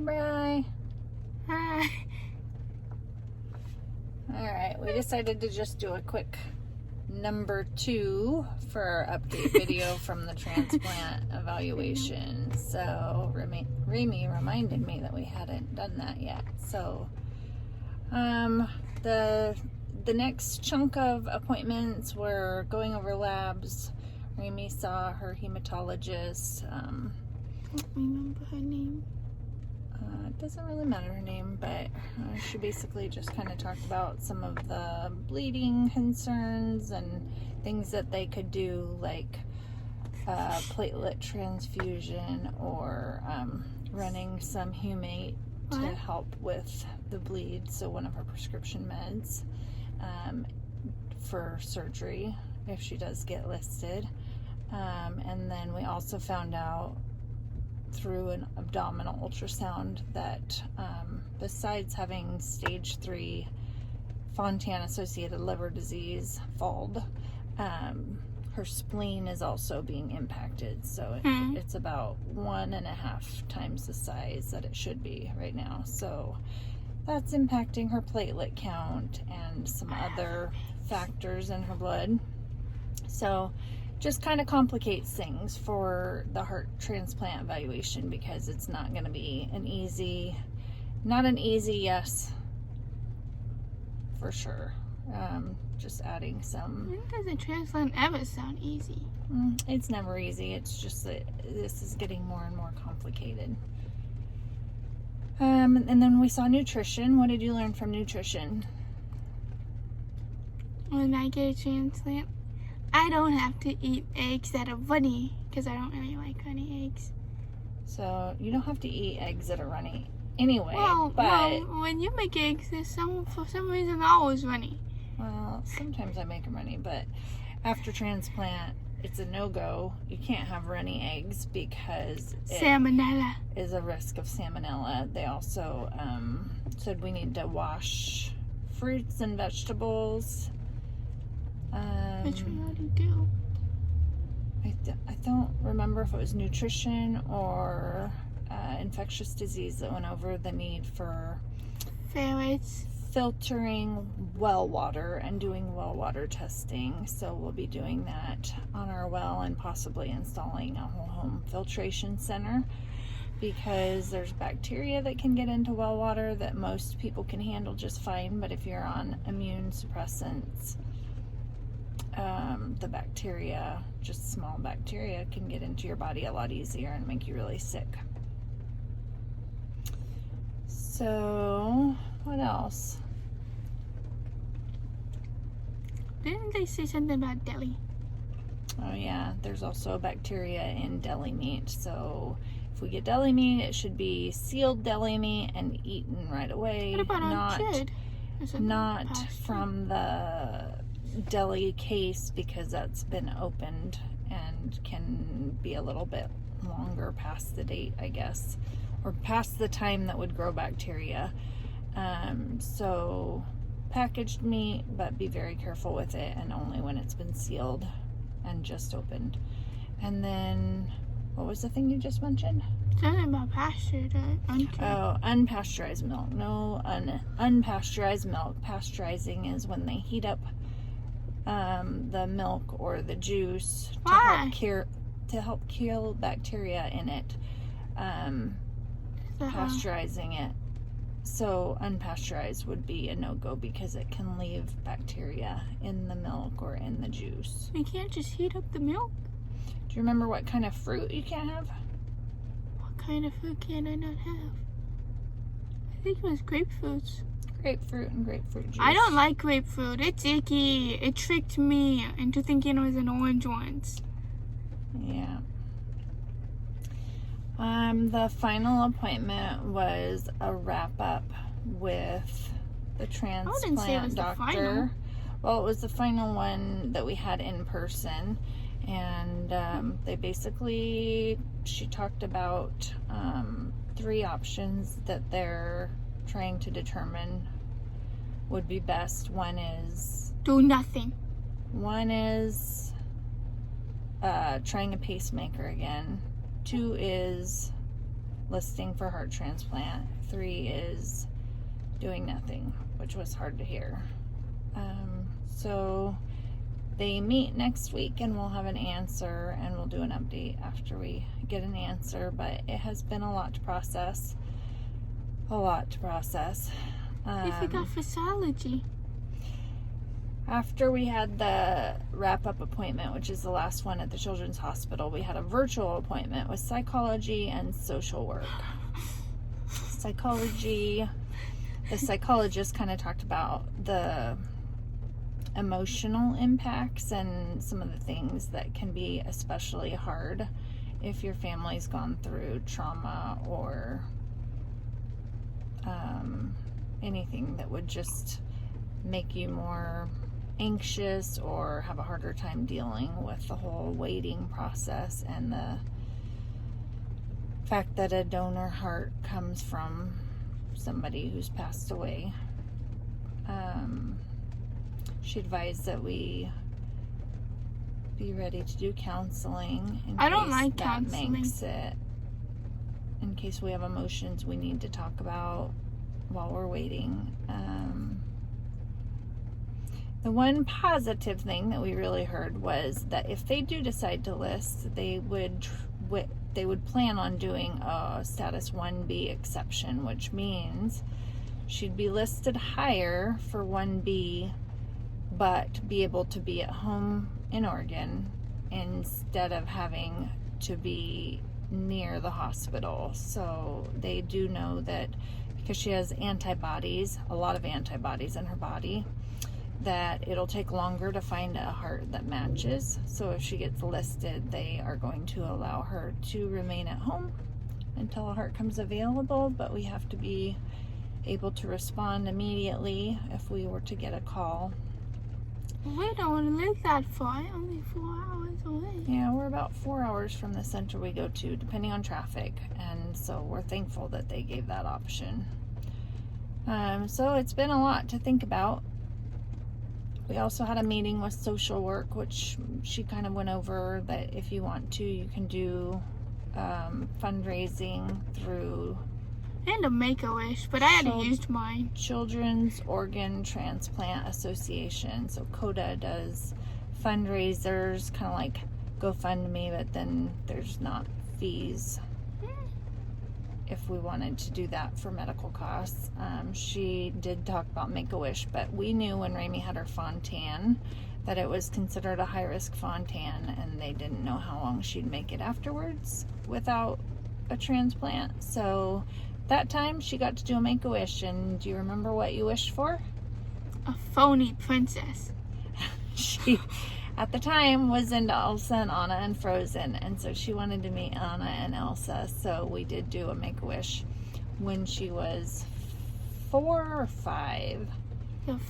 Bri. Hi. Alright, we decided to just do a quick number 2 for our update video from the transplant evaluation. So Raimey reminded me that we hadn't done that yet. So the next chunk of appointments were going over labs. Raimey saw her hematologist. I don't remember her name. It doesn't really matter her name, but she basically just kind of talked about some of the bleeding concerns and things that they could do, like platelet transfusion or running some humate to help with the bleed, so one of her prescription meds for surgery if she does get listed. And then we also found out through an abdominal ultrasound that besides having stage 3 Fontan Associated Liver Disease, FALD, her spleen is also being impacted. So it's about 1.5 times the size that it should be right now. So that's impacting her platelet count and some other factors in her blood. So just kind of complicates things for the heart transplant evaluation, because it's not going to be not an easy yes for sure. Just adding some. When does a transplant ever sound easy? It's never easy. It's just that this is getting more and more complicated. And then we saw nutrition. What did you learn from nutrition? When I get a transplant, I don't have to eat eggs that are runny, because I don't really like runny eggs. So you don't have to eat eggs that are runny anyway. Well, but when you make eggs, for some reason they're always runny. Well, sometimes I make them runny, but after transplant, it's a no-go. You can't have runny eggs because Salmonella is a risk of salmonella. They also said we need to wash fruits and vegetables. Which we already do. I don't remember if it was nutrition or infectious disease that went over the need for ferrets, filtering well water and doing well water testing. So we'll be doing that on our well and possibly installing a whole home filtration center, because there's bacteria that can get into well water that most people can handle just fine, but if you're on immune suppressants, the bacteria, just small bacteria, can get into your body a lot easier and make you really sick. So what else? Didn't they say something about deli? Oh yeah, there's also bacteria in deli meat. So if we get deli meat, it should be sealed deli meat and eaten right away. What about not from the deli case, because that's been opened and can be a little bit longer past the date, I guess, or past the time that would grow bacteria. So packaged meat, but be very careful with it, and only when it's been sealed and just opened. And then what was the thing you just mentioned? Something about pastured. Oh, unpasteurized milk. No unpasteurized milk. Pasteurizing is when they heat up the milk or the juice to help kill bacteria in it. Pasteurizing it. So unpasteurized would be a no-go, because it can leave bacteria in the milk or in the juice. We can't just heat up the milk? Do you remember what kind of fruit you can't have? What kind of fruit can I not have? I think it was grapefruits. Grapefruit and grapefruit juice. I don't like grapefruit. It's icky. It tricked me into thinking it was an orange once. Yeah. The final appointment was a wrap-up with the transplant doctor. Well, it was the final one that we had in person, and she talked about 3 options that they're trying to determine would be best. One is do nothing. One is trying a pacemaker again. 2 is listing for heart transplant. 3 is doing nothing, which was hard to hear. So they meet next week and we'll have an answer, and we'll do an update after we get an answer. But it has been a lot to process. I forgot physiology. After we had the wrap-up appointment, which is the last one at the Children's Hospital, we had a virtual appointment with psychology and social work. Psychology, the psychologist kind of talked about the emotional impacts and some of the things that can be especially hard if your family's gone through trauma or anything that would just make you more anxious or have a harder time dealing with the whole waiting process, and the fact that a donor heart comes from somebody who's passed away. She advised that we be ready to do counseling in I don't case like that counseling. makes it, in case we have emotions we need to talk about while we're waiting. The one positive thing that we really heard was that if they do decide to list, they would plan on doing a status 1B exception, which means she'd be listed higher for 1B, but be able to be at home in Oregon instead of having to be near the hospital. So they do know that because she has antibodies, a lot of antibodies in her body, that it'll take longer to find a heart that matches. So if she gets listed, they are going to allow her to remain at home until a heart comes available, but we have to be able to respond immediately if we were to get a call. We don't live that far, only 4 hours away. Yeah, we're about 4 hours from the center we go to, depending on traffic, and so we're thankful that they gave that option. So it's been a lot to think about. We also had a meeting with social work, which she kind of went over that if you want to, you can do fundraising through And a Make-A-Wish, but I hadn't used mine. Children's Organ Transplant Association. So CODA does fundraisers, kind of like GoFundMe, but then there's not fees if we wanted to do that for medical costs. She did talk about Make-A-Wish, but we knew when Raimey had her Fontan that it was considered a high-risk Fontan, and they didn't know how long she'd make it afterwards without a transplant. So that time she got to do a Make-A-Wish, and do you remember what you wished for? A phony princess. She, at the time, was into Elsa and Anna and Frozen, and so she wanted to meet Anna and Elsa, so we did do a Make-A-Wish when she was 4 or 5.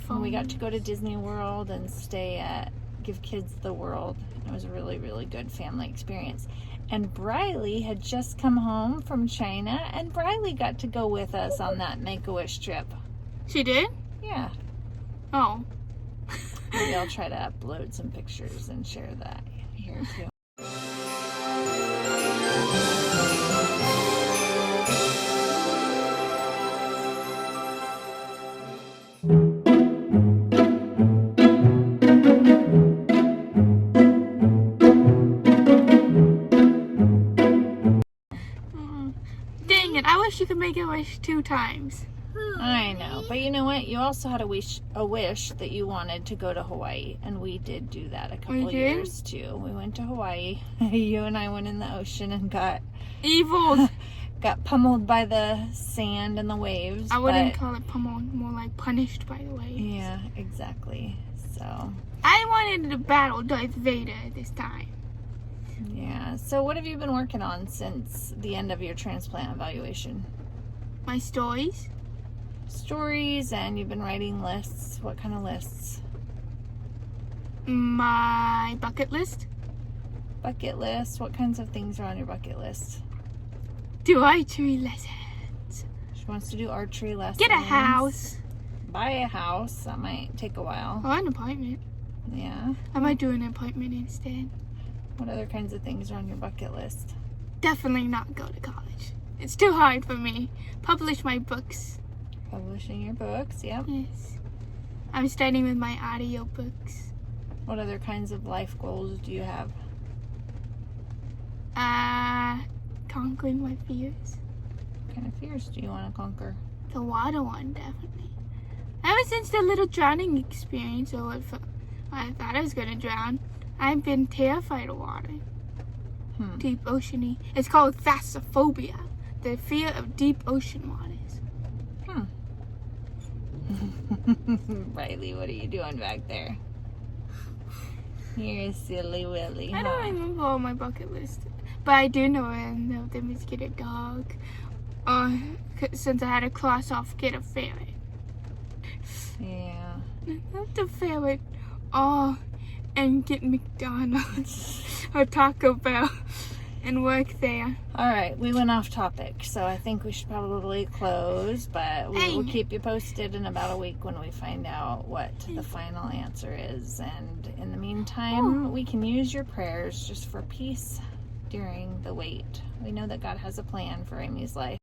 And we got to go to Disney World and stay at Give Kids the World. It was a really, really good family experience. And Briley had just come home from China, and Briley got to go with us on that Make-A-Wish trip. She did? Yeah. Oh. Maybe I'll try to upload some pictures and share that here too. Dang it, I wish you could make a wish 2 times. I know, but you know what? You also had a wish that you wanted to go to Hawaii, and we did do that a couple of years too. We went to Hawaii. You and I went in the ocean and got pummeled by the sand and the waves. I wouldn't call it pummeled, more like punished by the waves. Yeah, exactly. So I wanted to battle Darth Vader this time. Yeah. So what have you been working on since the end of your transplant evaluation? My stories. And you've been writing lists. What kind of lists? My bucket list. Bucket list. What kinds of things are on your bucket list? Do archery lessons. She wants to do archery lessons. Get a house. Buy a house. That might take a while. Or an apartment. Yeah. I might do an apartment instead. What other kinds of things are on your bucket list? Definitely not go to college. It's too hard for me. Publish my books. Publishing your books, yep. Yes. I'm starting with my audio books. What other kinds of life goals do you have? Conquering my fears. What kind of fears do you want to conquer? The water one, definitely. Ever since the little drowning experience, or I thought I was gonna drown, I've been terrified of water. Deep oceany. It's called thalassophobia, the fear of deep ocean waters. Riley, what are you doing back there? You're a silly Willy. I don't remember all my bucket list, but I do know them is get a dog. Since I had to cross off, get a ferret. Yeah. Not the ferret. And get McDonald's or Taco Bell and work there. All right, we went off topic, so I think we should probably close, but we will keep you posted in about a week when we find out what the final answer is. And in the meantime, we can use your prayers just for peace during the wait. We know that God has a plan for Amy's life.